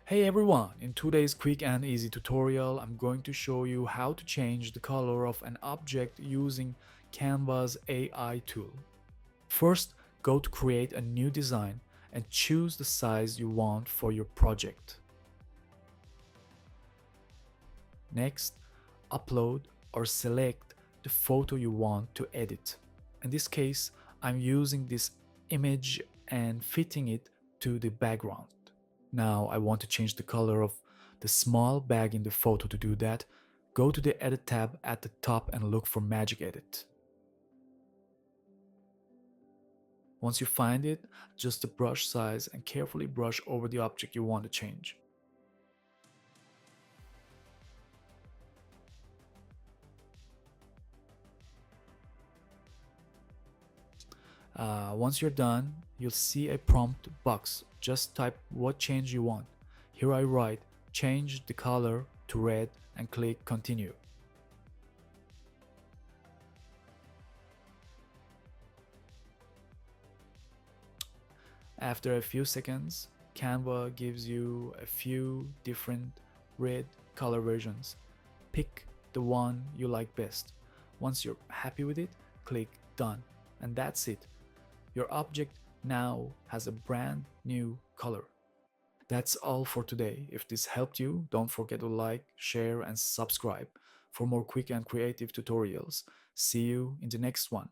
Hey everyone, in today's quick and easy tutorial, I'm going to show you how to change the color of an object using Canva's AI tool. First, go to create a new design and choose the size you want for your project. Next, upload or select the photo you want to edit. In this case, I'm using this image and fitting it to the background. Now I want to change the color of the small bag in the photo. To do that, go to the Edit tab at the top and look for Magic Edit. Once you find it, adjust the brush size and carefully brush over the object you want to change. Once you're done, you'll see a prompt box. Just type what change you want. Here I write change the color to red and click continue. After a few seconds, Canva gives you a few different red color versions. Pick the one you like best. Once you're happy with it, click done. And that's it. Your object now has a brand new color. That's all for today. If this helped you, don't forget to like, share, and subscribe for more quick and creative tutorials. See you in the next one.